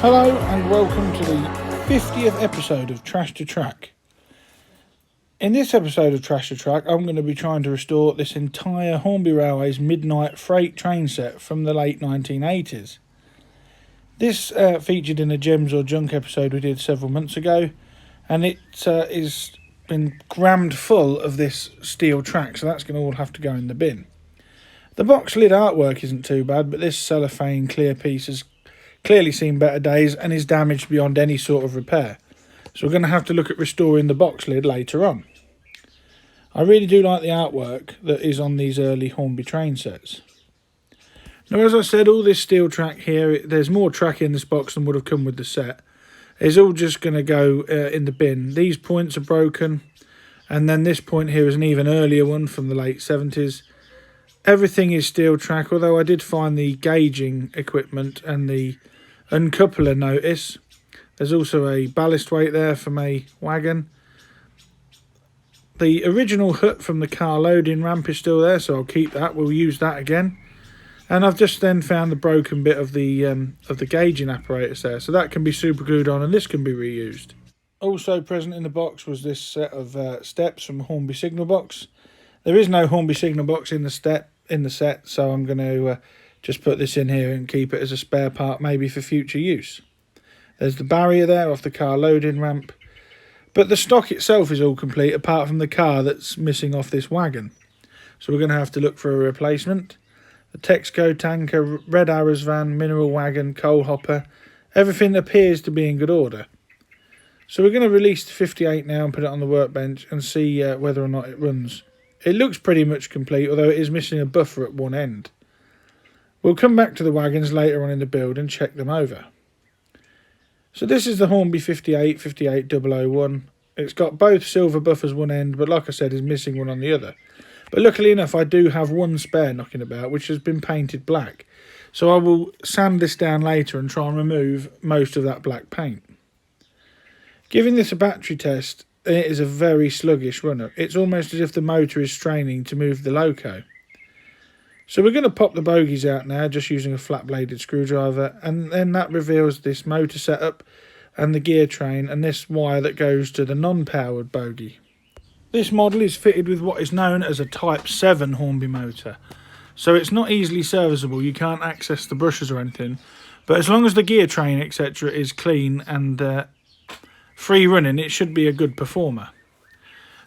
Hello and welcome to the 50th episode of Trash to Track. In this episode of Trash to Track, I'm going to be trying to restore this entire Hornby Railways midnight freight train set from the late 1980s. This featured in a Gems or Junk episode we did several months ago, and it is been crammed full of this steel track, so that's going to all have to go in the bin. The box lid artwork isn't too bad, but this cellophane clear piece has clearly seen better days and is damaged beyond any sort of repair. So we're going to have to look at restoring the box lid later on. I really do like the artwork that is on these early Hornby train sets. Now, as I said, all this steel track here, there's more track in this box than would have come with the set. It's all just going to go in the bin. These points are broken, and then this point here is an even earlier one from the late 70s. Everything is steel track, although I did find the gauging equipment and the uncoupler notice. There's also a ballast weight there from a wagon. The original hut from the car loading ramp is still there, so I'll keep that. We'll use that again. And I've just then found the broken bit of the gauging apparatus there, so that can be super glued on and this can be reused. Also present in the box was this set of steps from Hornby Signal Box. There is no Hornby Signal Box in the set, so I'm going to just put this in here and keep it as a spare part, maybe for future use. There's the barrier there off the car loading ramp, but the stock itself is all complete apart from the car that's missing off this wagon. So we're going to have to look for a replacement. The Texaco tanker, Red Arrows van, mineral wagon, coal hopper, everything appears to be in good order. So we're going to release the 58 now and put it on the workbench and see whether or not it runs. It looks pretty much complete, although it is missing a buffer at one end. We'll come back to the wagons later on in the build and check them over. So this is the Hornby 58, 58001. It's got both silver buffers one end, but like I said, is missing one on the other. But luckily enough, I do have one spare knocking about, which has been painted black. So I will sand this down later and try and remove most of that black paint. Giving this a battery test, it is a very sluggish runner. It's almost as if the motor is straining to move the loco. So we're going to pop the bogies out now, just using a flat-bladed screwdriver, and then that reveals this motor setup and the gear train and this wire that goes to the non-powered bogie. This model is fitted with what is known as a Type 7 Hornby motor, so it's not easily serviceable. You can't access the brushes or anything, but as long as the gear train etc. is clean and free running, it should be a good performer.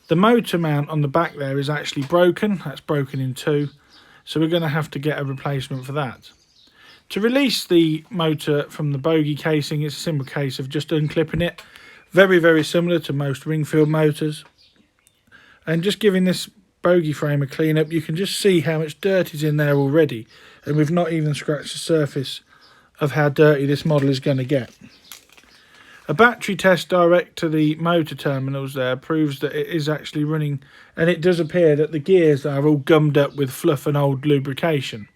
The motor mount on the back there is actually broken. That's broken in two. So we're going to have to get a replacement for that. To release the motor from the bogie casing, it's a simple case of just unclipping it. Very, very similar to most ring-filled motors. And just giving this bogie frame a clean up, you can just see how much dirt is in there already. And we've not even scratched the surface of how dirty this model is going to get. A battery test direct to the motor terminals there proves that it is actually running, and it does appear that the gears are all gummed up with fluff and old lubrication.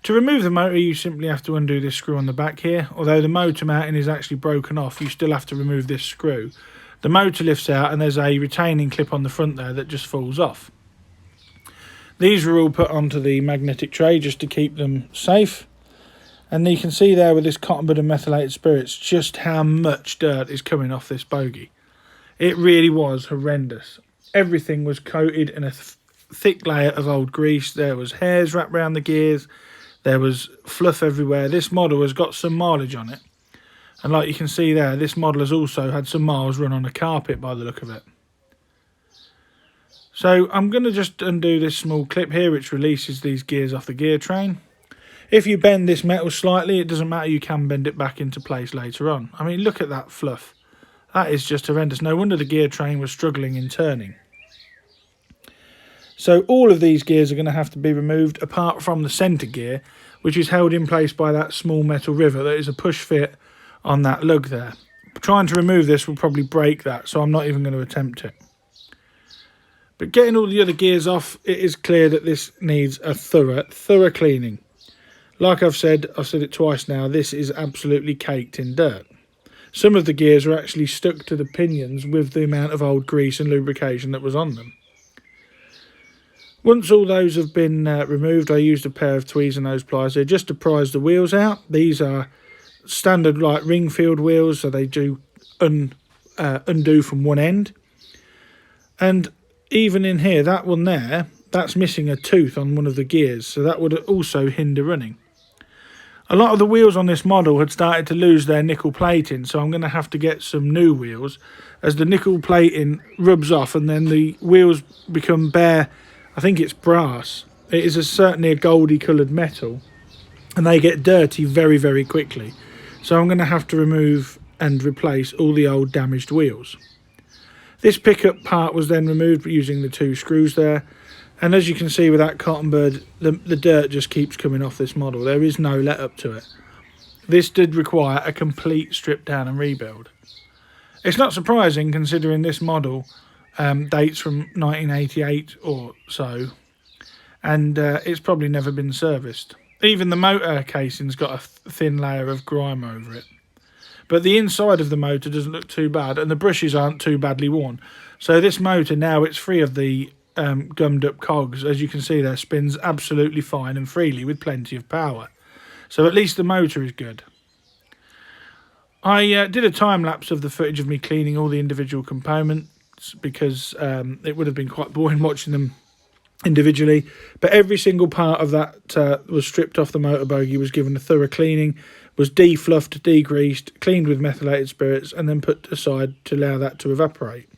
To remove the motor, you simply have to undo this screw on the back here. Although the motor mounting is actually broken off, you still have to remove this screw. The motor lifts out and there's a retaining clip on the front there that just falls off. These were all put onto the magnetic tray just to keep them safe. And you can see there with this cotton bud and methylated spirits just how much dirt is coming off this bogie. It really was horrendous. Everything was coated in a thick layer of old grease. There was hairs wrapped around the gears. There was fluff everywhere. This model has got some mileage on it. And like you can see there, this model has also had some miles run on a carpet by the look of it. So I'm going to just undo this small clip here which releases these gears off the gear train. If you bend this metal slightly, it doesn't matter, you can bend it back into place later on. I mean, look at that fluff. That is just horrendous. No wonder the gear train was struggling in turning. So all of these gears are going to have to be removed apart from the centre gear, which is held in place by that small metal rivet that is a push fit on that lug there. Trying to remove this will probably break that, so I'm not even going to attempt it. But getting all the other gears off, it is clear that this needs a thorough cleaning. Like I've said it twice now, this is absolutely caked in dirt. Some of the gears are actually stuck to the pinions with the amount of old grease and lubrication that was on them. Once all those have been removed, I used a pair of tweezer nose pliers here just to prise the wheels out. These are standard like ring-filled wheels, so they do undo from one end. And even in here, that one there, that's missing a tooth on one of the gears, so that would also hinder running. A lot of the wheels on this model had started to lose their nickel plating, so I'm going to have to get some new wheels, as the nickel plating rubs off and then the wheels become bare. I think it's brass. It is certainly a goldy coloured metal, and they get dirty very, very quickly. So I'm going to have to remove and replace all the old damaged wheels. This pickup part was then removed using the 2 screws there. And as you can see with that cotton bird, the dirt just keeps coming off this model. There is no let up to it. This did require a complete strip down and rebuild. It's not surprising considering this model dates from 1988 or so, and it's probably never been serviced. Even the motor casing's got a thin layer of grime over it. But the inside of the motor doesn't look too bad, and the brushes aren't too badly worn. So this motor now, it's free of the gummed up cogs. As you can see there, spins absolutely fine and freely with plenty of power. So at least the motor is good. I did a time lapse of the footage of me cleaning all the individual components, because it would have been quite boring watching them individually. But every single part of that was stripped off the motor bogie, was given a thorough cleaning, was defluffed, degreased, cleaned with methylated spirits, and then put aside to allow that to evaporate.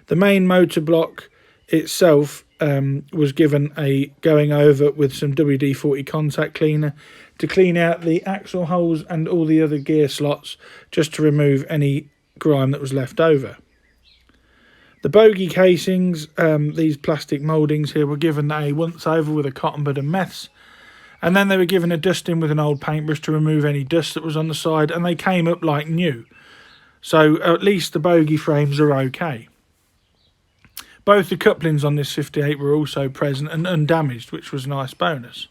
The main motor block itself was given a going over with some WD-40 contact cleaner to clean out the axle holes and all the other gear slots, just to remove any grime that was left over. The bogie casings, these plastic mouldings here, were given a once over with a cotton bud and meths, and then they were given a dusting with an old paintbrush to remove any dust that was on the side, and they came up like new. So at least the bogie frames are okay. Both the couplings on this 58 were also present and undamaged, which was a nice bonus.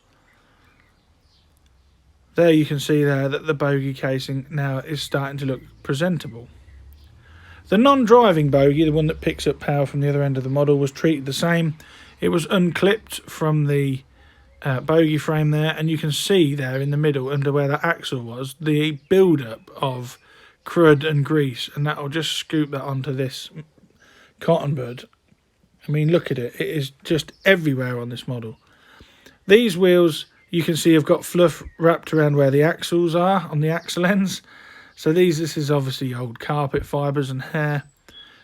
There you can see there that the bogie casing now is starting to look presentable. The non-driving bogie, the one that picks up power from the other end of the model, was treated the same. It was unclipped from the bogie frame there, and you can see there in the middle, under where that axle was, the build-up of crud and grease, and that will just scoop that onto this cotton bud. I mean, look at it. It is just everywhere on this model. These wheels, you can see, have got fluff wrapped around where the axles are, on the axle ends. So this is obviously old carpet fibres and hair.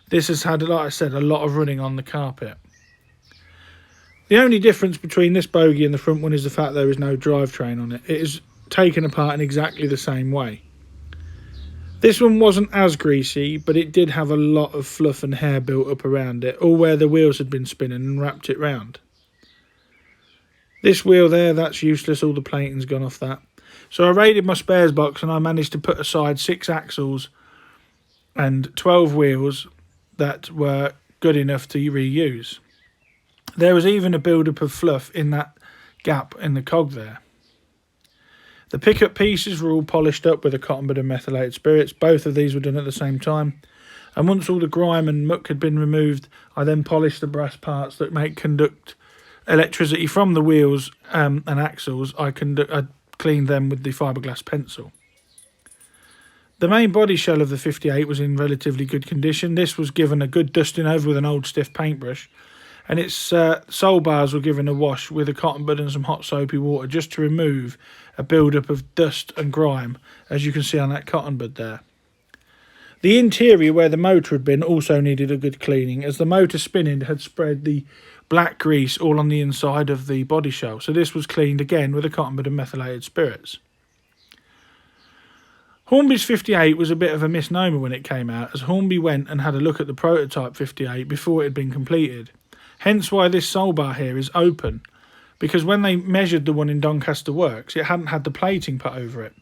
This has had, like I said, a lot of running on the carpet. The only difference between this bogie and the front one is the fact there is no drivetrain on it. It is taken apart in exactly the same way. This one wasn't as greasy, but it did have a lot of fluff and hair built up around it, all where the wheels had been spinning and wrapped it round. This wheel there, that's useless, all the plating's gone off that. So I raided my spares box and I managed to put aside 6 axles and 12 wheels that were good enough to reuse. There was even a build-up of fluff in that gap in the cog there. The pickup pieces were all polished up with a cotton bud and methylated spirits. Both of these were done at the same time. And once all the grime and muck had been removed, I then polished the brass parts that conduct electricity from the wheels and axles. I cleaned them with the fiberglass pencil. The main body shell of the 58 was in relatively good condition. This was given a good dusting over with an old stiff paintbrush, and its sole bars were given a wash with a cotton bud and some hot soapy water, just to remove a build-up of dust and grime, as you can see on that cotton bud there. The interior where the motor had been also needed a good cleaning, as the motor spinning had spread the black grease all on the inside of the body shell, so this was cleaned again with a cotton bud and methylated spirits. Hornby's 58 was a bit of a misnomer when it came out, as Hornby went and had a look at the prototype 58 before it had been completed. Hence why this sole bar here is open, because when they measured the one in Doncaster Works, it hadn't had the plating put over it.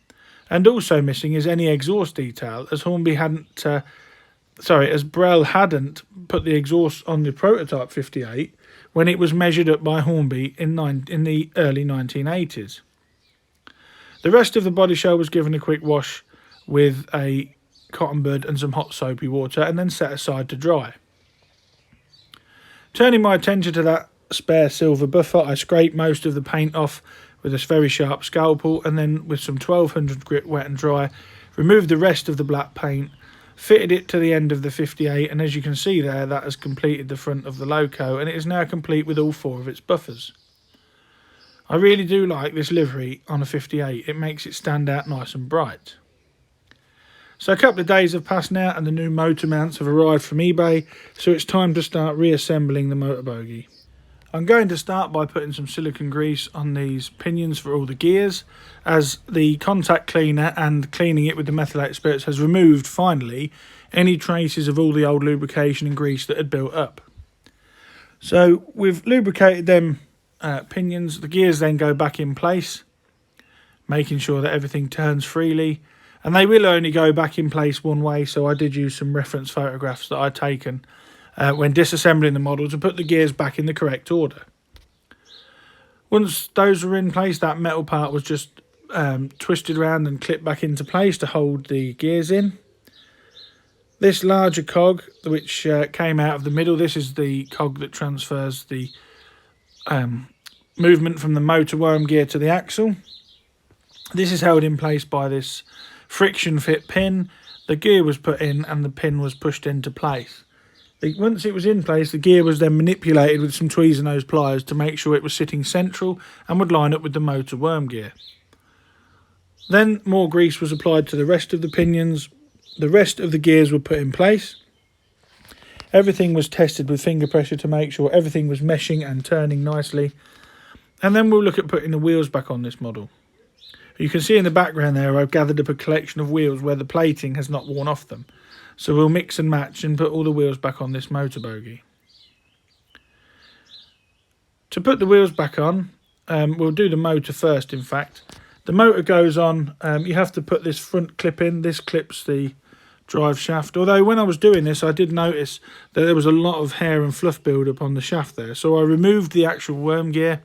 And also missing is any exhaust detail, as as Brell hadn't put the exhaust on the prototype 58 when it was measured up by Hornby in the early 1980s. The rest of the body shell was given a quick wash with a cotton bud and some hot soapy water, and then set aside to dry. Turning my attention to that spare silver buffer, I scraped most of the paint off with a very sharp scalpel, and then with some 1200 grit wet and dry, removed the rest of the black paint, fitted it to the end of the 58, and as you can see there, that has completed the front of the loco, and it is now complete with all 4 of its buffers. I really do like this livery on a 58, it makes it stand out nice and bright. So a couple of days have passed now and the new motor mounts have arrived from eBay, so it's time to start reassembling the motor bogie. I'm going to start by putting some silicone grease on these pinions for all the gears, as the contact cleaner and cleaning it with the methylated spirits has removed, finally, any traces of all the old lubrication and grease that had built up. So we've lubricated them pinions, the gears then go back in place, making sure that everything turns freely, and they will only go back in place one way, so I did use some reference photographs that I'd taken when disassembling the model to put the gears back in the correct order. Once those were in place, that metal part was just twisted around and clipped back into place to hold the gears in. This larger cog, which came out of the middle, this is the cog that transfers the movement from the motor worm gear to the axle. This is held in place by this friction fit pin. The gear was put in and the pin was pushed into place. Once it was in place, the gear was then manipulated with some tweezer nose pliers to make sure it was sitting central and would line up with the motor worm gear. Then more grease was applied to the rest of the pinions. The rest of the gears were put in place. Everything was tested with finger pressure to make sure everything was meshing and turning nicely. And then we'll look at putting the wheels back on this model. You can see in the background there I've gathered up a collection of wheels where the plating has not worn off them. So we'll mix and match and put all the wheels back on this motor bogie. To put the wheels back on, we'll do the motor first in fact. The motor goes on, you have to put this front clip in, this clips the drive shaft. Although when I was doing this I did notice that there was a lot of hair and fluff build up on the shaft there. So I removed the actual worm gear,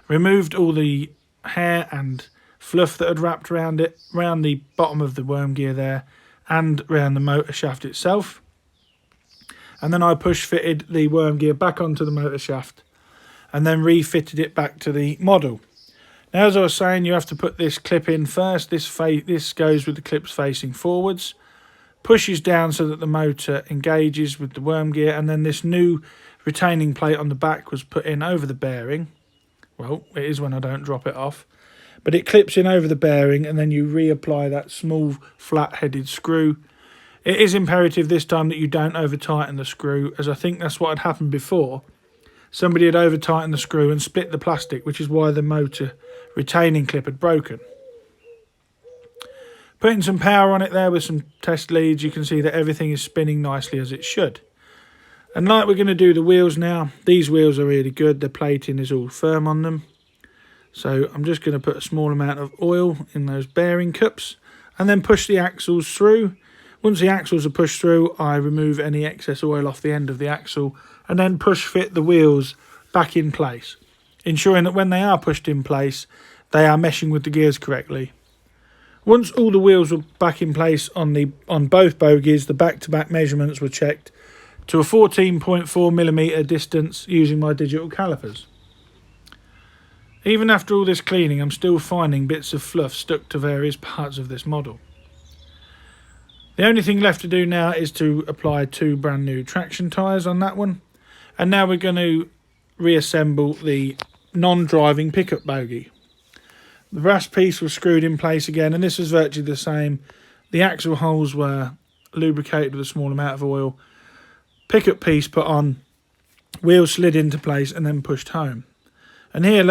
removed all the hair and fluff that had wrapped around it, around the bottom of the worm gear there, and around the motor shaft itself. And then I push fitted the worm gear back onto the motor shaft and then refitted it back to the model. Now, as I was saying, you have to put this clip in first. This goes with the clips facing forwards, pushes down so that the motor engages with the worm gear, and then this new retaining plate on the back was put in over the bearing. Well, it is when I don't drop it off. But it clips in over the bearing and then you reapply that small flat-headed screw. It is imperative this time that you don't over-tighten the screw, as I think that's what had happened before. Somebody had over-tightened the screw and split the plastic, which is why the motor retaining clip had broken. Putting some power on it there with some test leads, you can see that everything is spinning nicely as it should. And like we're going to do the wheels now, these wheels are really good, the plating is all firm on them. So I'm just going to put a small amount of oil in those bearing cups and then push the axles through. Once the axles are pushed through, I remove any excess oil off the end of the axle and then push fit the wheels back in place, ensuring that when they are pushed in place, they are meshing with the gears correctly. Once all the wheels were back in place on both bogies, the back-to-back measurements were checked to a 14.4mm distance using my digital calipers. Even after all this cleaning, I'm still finding bits of fluff stuck to various parts of this model. The only thing left to do now is to apply 2 brand new traction tyres on that one. And now we're going to reassemble the non-driving pickup bogie. The brass piece was screwed in place again, and this was virtually the same. The axle holes were lubricated with a small amount of oil. Pickup piece put on, wheels slid into place and then pushed home. And here,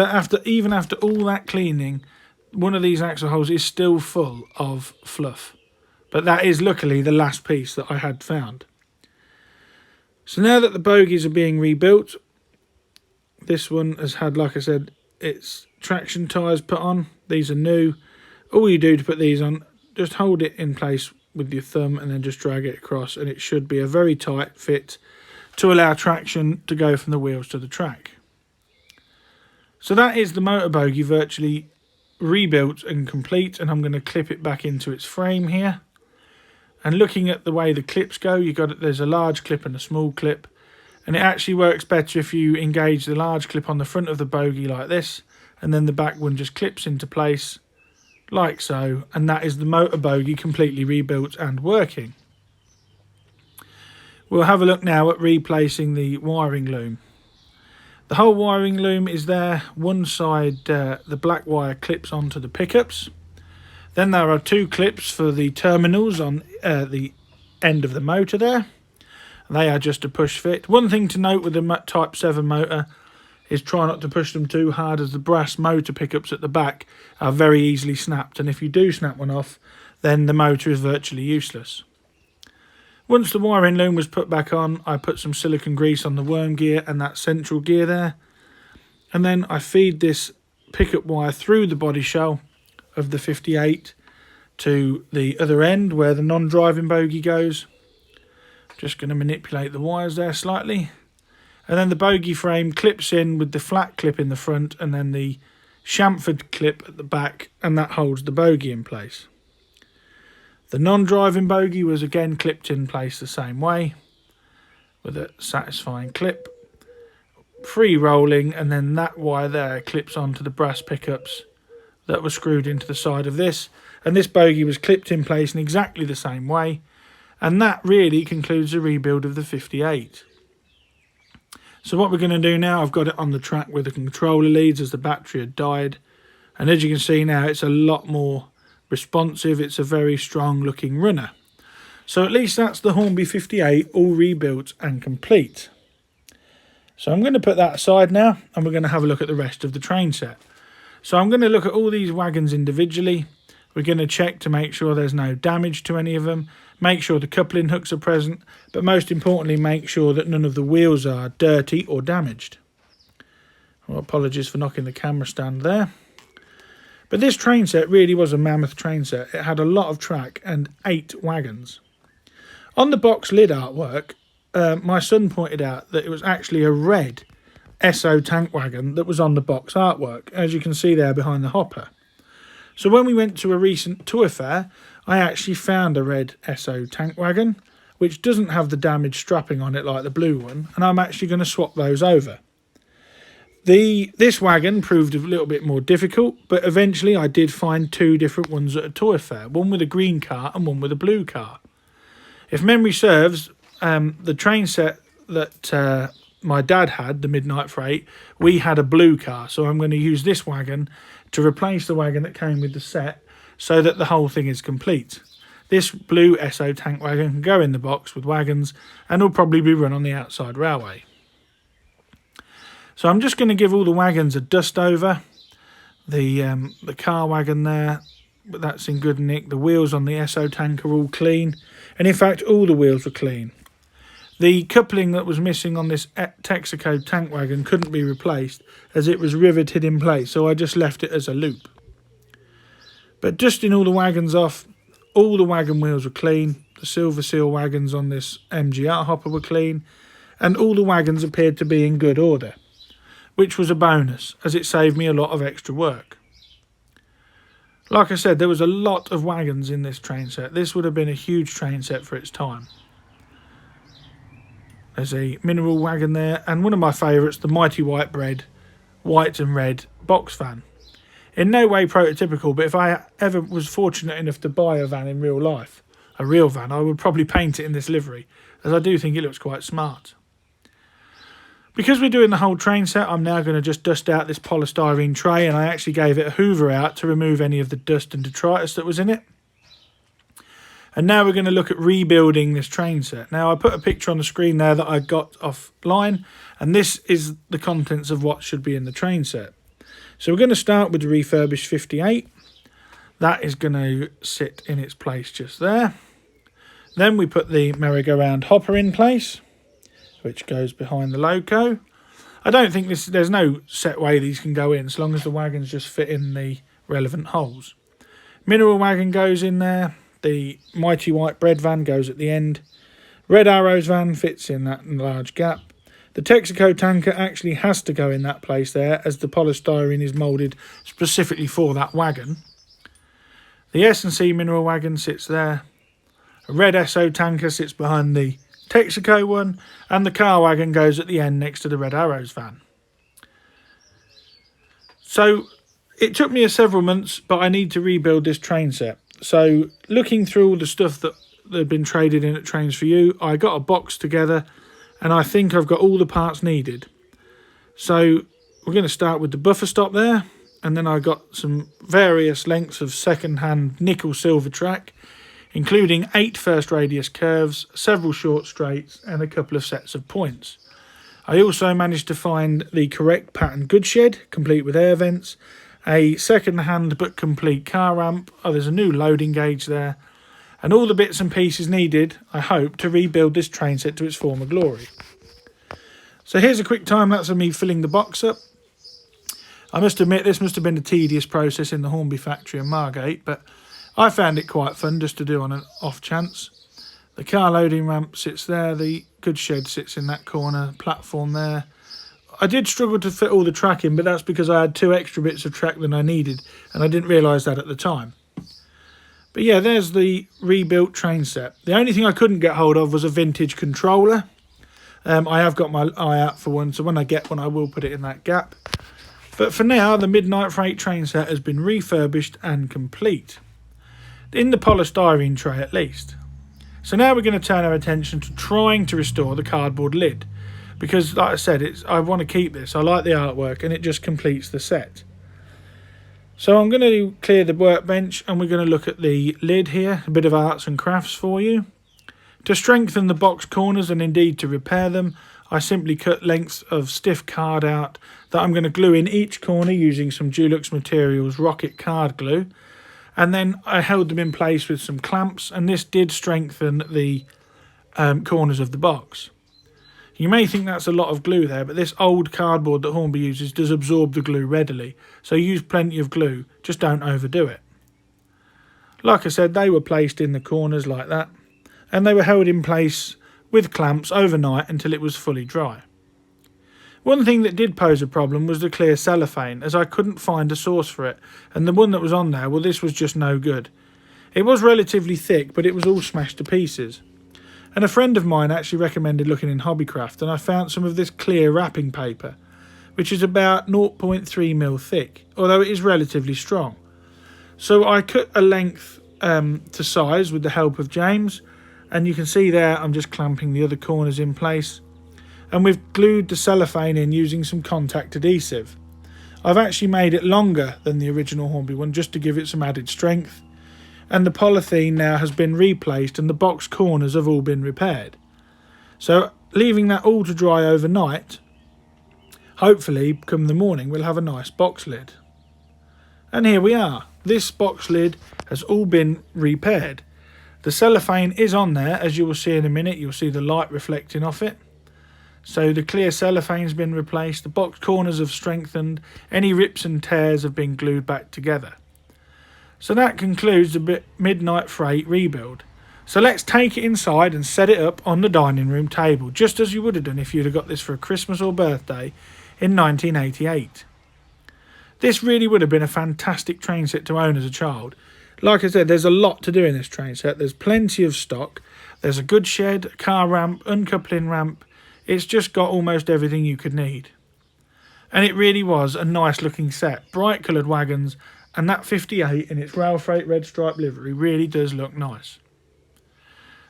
even after all that cleaning, one of these axle holes is still full of fluff. But that is luckily the last piece that I had found. So now that the bogies are being rebuilt, this one has had, like I said, its traction tyres put on. These are new. All you do to put these on, just hold it in place with your thumb and then just drag it across, and it should be a very tight fit to allow traction to go from the wheels to the track. So that is the motor bogie virtually rebuilt and complete, and I'm going to clip it back into its frame here. And looking at the way the clips go, there's a large clip and a small clip, and it actually works better if you engage the large clip on the front of the bogie like this, and then the back one just clips into place like so, and that is the motor bogey completely rebuilt and working. We'll have a look now at replacing the wiring loom. The whole wiring loom is there. One side, the black wire clips onto the pickups. Then there are 2 clips for the terminals on the end of the motor there. They are just a push fit. One thing to note with the Type 7 motor is try not to push them too hard, as the brass motor pickups at the back are very easily snapped, and if you do snap one off, then the motor is virtually useless. Once the wiring loom was put back on, I put some silicone grease on the worm gear and that central gear there, and then I feed this pickup wire through the body shell of the 58 to the other end where the non-driving bogey goes. Just going to manipulate the wires there slightly, and then the bogey frame clips in with the flat clip in the front and then the chamfered clip at the back, and that holds the bogey in place. The non-driving bogey was again clipped in place the same way with a satisfying clip, free rolling, and then that wire there clips onto the brass pickups that were screwed into the side of this, and this bogey was clipped in place in exactly the same way, and that really concludes the rebuild of the 58. So what we're going to do now, I've got it on the track with the controller leads as the battery had died, and as you can see now it's a lot more responsive. It's a very strong looking runner. So at least that's the Hornby 58 all rebuilt and complete. So I'm going to put that aside now, and we're going to have a look at the rest of the train set. So I'm going to look at all these wagons individually. We're going to check to make sure there's no damage to any of them, make sure the coupling hooks are present, but most importantly make sure that none of the wheels are dirty or damaged. Well, apologies for knocking the camera stand there. But this train set really was a mammoth train set. It had a lot of track and 8 wagons. On the box lid artwork, my son pointed out that it was actually a red SO tank wagon that was on the box artwork, as you can see there behind the hopper. So when we went to a recent tour fair, I actually found a red SO tank wagon, which doesn't have the damaged strapping on it like the blue one, and I'm actually going to swap those over. This wagon proved a little bit more difficult, but eventually I did find 2 different ones at a tour fair, one with a green car and one with a blue car. If memory serves, the train set that my dad had, the Midnight Freight, we had a blue car, so I'm going to use this wagon to replace the wagon that came with the set so that the whole thing is complete. This blue SO tank wagon can go in the box with wagons and will probably be run on the outside railway. So I'm just going to give all the wagons a dust over. The car wagon there, but that's in good nick. The wheels on the SO tank are all clean, and in fact all the wheels were clean. The coupling that was missing on this Texaco tank wagon couldn't be replaced as it was riveted in place, so I just left it as a loop. But dusting all the wagons off, all the wagon wheels were clean. The silver seal wagons on this MGR hopper were clean, and all the wagons appeared to be in good order, which was a bonus as it saved me a lot of extra work. Like I said, there was a lot of wagons in this train set. This would have been a huge train set for its time. There's a mineral wagon there, and one of my favourites, the Mighty White Bread, white and red box van. In no way prototypical, but if I ever was fortunate enough to buy a van in real life, a real van, I would probably paint it in this livery, as I do think it looks quite smart. Because we're doing the whole train set, I'm now going to just dust out this polystyrene tray, and I actually gave it a hoover out to remove any of the dust and detritus that was in it. And now we're going to look at rebuilding this train set. Now I put a picture on the screen there that I got offline, and this is the contents of what should be in the train set. So we're going to start with the refurbished 58. That is going to sit in its place just there. Then we put the merry-go-round hopper in place, which goes behind the loco. I don't think there's no set way these can go in, so long as the wagons just fit in the relevant holes. Mineral wagon goes in there. The Mighty White Bread van goes at the end. Red Arrows van fits in that large gap. The Texaco tanker actually has to go in that place there, as the polystyrene is moulded specifically for that wagon. The S&C mineral wagon sits there. A red SO tanker sits behind the Texaco one, and the car wagon goes at the end next to the Red Arrows van. So it took me several months, but I need to rebuild this train set. So looking through all the stuff that had been traded in at Trains for You, I got a box together, and I think I've got all the parts needed. So we're going to start with the buffer stop there, and then I got some various lengths of second-hand nickel silver track, including 8 first radius curves, several short straights, and a couple of sets of points. I also managed to find the correct pattern goodshed, complete with air vents, a second-hand but complete car ramp. Oh, there's a new loading gauge there, and all the bits and pieces needed, I hope, to rebuild this train set to its former glory. So here's a quick time-lapse of me filling the box up. I must admit this must have been a tedious process in the Hornby factory in Margate, but I found it quite fun just to do on an off chance. The car loading ramp sits there, the goodshed sits in that corner, platform there. I did struggle to fit all the track in, but that's because I had 2 extra bits of track than I needed, and I didn't realise that at the time. But yeah, there's the rebuilt train set. The only thing I couldn't get hold of was a vintage controller. I have got my eye out for one, so when I get one I will put it in that gap. But for now, the Midnight Freight train set has been refurbished and complete. In the polystyrene tray at least. So now we're going to turn our attention to trying to restore the cardboard lid. Because, like I said, I want to keep this. I like the artwork and it just completes the set. So I'm going to clear the workbench and we're going to look at the lid here. A bit of arts and crafts for you. To strengthen the box corners and indeed to repair them, I simply cut lengths of stiff card out that I'm going to glue in each corner using some Dulux Materials Rocket card glue. And then I held them in place with some clamps, and this did strengthen the corners of the box. You may think that's a lot of glue there, but this old cardboard that Hornby uses does absorb the glue readily, so use plenty of glue, just don't overdo it. Like I said, they were placed in the corners like that, and they were held in place with clamps overnight until it was fully dry. One thing that did pose a problem was the clear cellophane, as I couldn't find a source for it, and the one that was on there, well, this was just no good. It was relatively thick, but it was all smashed to pieces. And a friend of mine actually recommended looking in Hobbycraft, and I found some of this clear wrapping paper, which is about 0.3mm thick, although it is relatively strong. So I cut a length to size with the help of James, and you can see there I'm just clamping the other corners in place. And we've glued the cellophane in using some contact adhesive. I've actually made it longer than the original Hornby one just to give it some added strength. And the polythene now has been replaced and the box corners have all been repaired. So leaving that all to dry overnight, hopefully come the morning we'll have a nice box lid. And here we are. This box lid has all been repaired. The cellophane is on there, as you will see in a minute. You'll see the light reflecting off it. So the clear cellophane's been replaced, the box corners have strengthened, any rips and tears have been glued back together. So that concludes the Midnight Freight rebuild. So let's take it inside and set it up on the dining room table, just as you would have done if you'd have got this for a Christmas or birthday in 1988. This really would have been a fantastic train set to own as a child. Like I said, there's a lot to do in this train set. There's plenty of stock, there's a goodshed, a car ramp, uncoupling ramp. It's just got almost everything you could need. And it really was a nice looking set. Bright coloured wagons, and that 58 in its Railfreight red stripe livery really does look nice.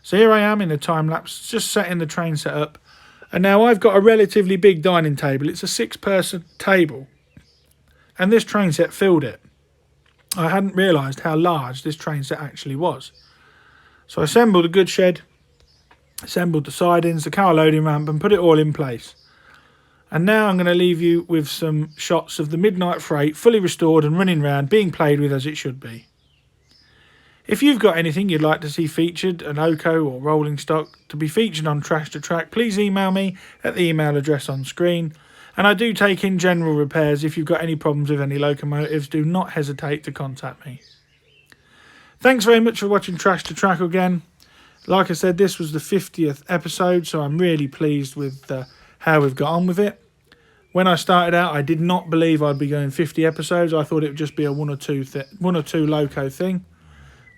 So here I am in the time lapse, just setting the train set up. And now I've got a relatively big dining table. It's a 6-person table. And this train set filled it. I hadn't realised how large this train set actually was. So I assembled the goodshed, assembled the sidings, the car loading ramp, and put it all in place. And now I'm going to leave you with some shots of the Midnight Freight fully restored and running round, being played with as it should be. If you've got anything you'd like to see featured, an Oco or rolling stock, to be featured on Trash to Track, please email me at the email address on screen. And I do take in general repairs. If you've got any problems with any locomotives, do not hesitate to contact me. Thanks very much for watching Trash to Track again. Like I said, this was the 50th episode, so I'm really pleased with how we've got on with it. When I started out, I did not believe I'd be going 50 episodes. I thought it would just be a one or two loco thing.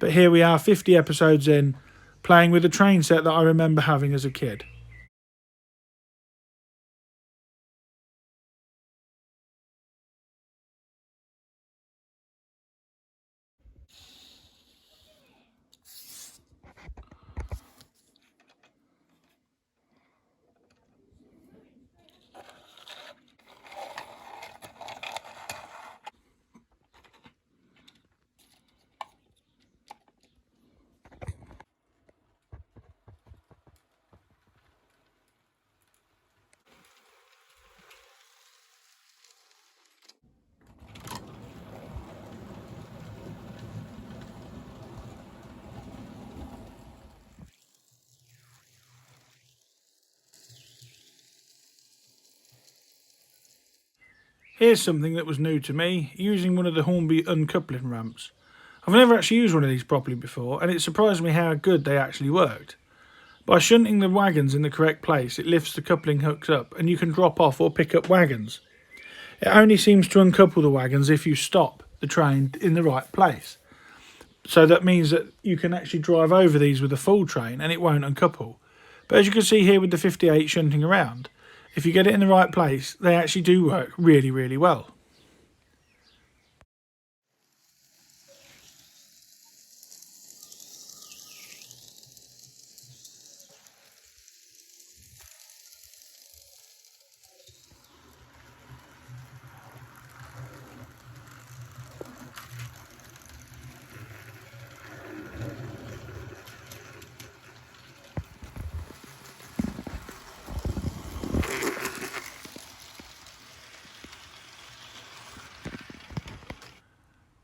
But here we are, 50 episodes in, playing with a train set that I remember having as a kid. Here's something that was new to me, using one of the Hornby uncoupling ramps. I've never actually used one of these properly before, and it surprised me how good they actually worked. By shunting the wagons in the correct place, it lifts the coupling hooks up and you can drop off or pick up wagons. It only seems to uncouple the wagons if you stop the train in the right place. So that means that you can actually drive over these with a full train and it won't uncouple. But as you can see here with the 58 shunting around, if you get it in the right place, they actually do work really, really well.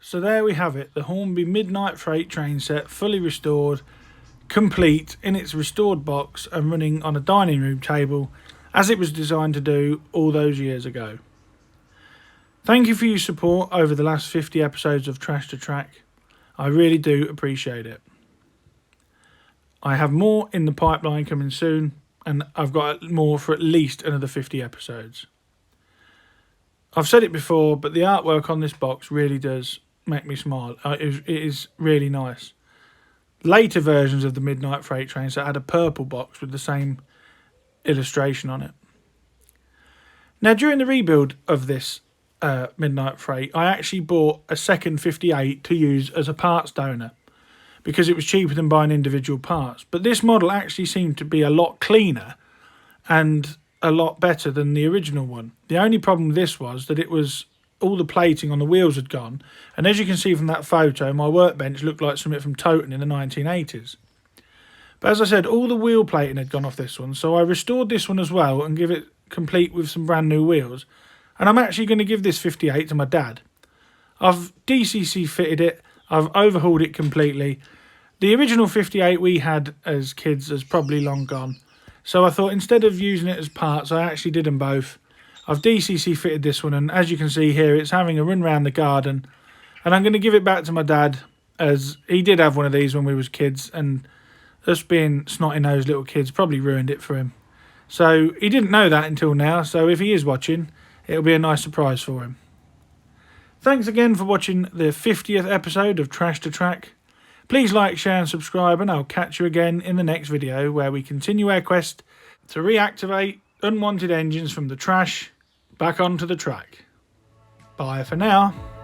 So there we have it, the Hornby Midnight Freight train set, fully restored, complete in its restored box and running on a dining room table as it was designed to do all those years ago. Thank you for your support over the last 50 episodes of Trash to Track. I really do appreciate it. I have more in the pipeline coming soon, and I've got more for at least another 50 episodes. I've said it before, but the artwork on this box really does make me smile. It is really nice. Later versions of the Midnight Freight trains that had a purple box with the same illustration on it. Now, during the rebuild of this Midnight Freight, I actually bought a second 58 to use as a parts donor because it was cheaper than buying individual parts. But this model actually seemed to be a lot cleaner and a lot better than the original one. The only problem with this was that it was all the plating on the wheels had gone, and as you can see from that photo, my workbench looked like something from Toten in the 1980s. But as I said, all the wheel plating had gone off this one, so I restored this one as well and give it complete with some brand new wheels. And I'm actually going to give this 58 to my dad. I've DCC fitted it, I've overhauled it completely. The original 58 we had as kids is probably long gone, so I thought instead of using it as parts, I actually did them both. I've DCC fitted this one, and as you can see here, it's having a run around the garden, and I'm going to give it back to my dad, as he did have one of these when we was kids, and us being snotty-nosed little kids probably ruined it for him. So he didn't know that until now, so if he is watching, it'll be a nice surprise for him. Thanks again for watching the 50th episode of Trash to Track. Please like, share and subscribe, and I'll catch you again in the next video where we continue our quest to reactivate unwanted engines from the trash back onto the track. Bye for now.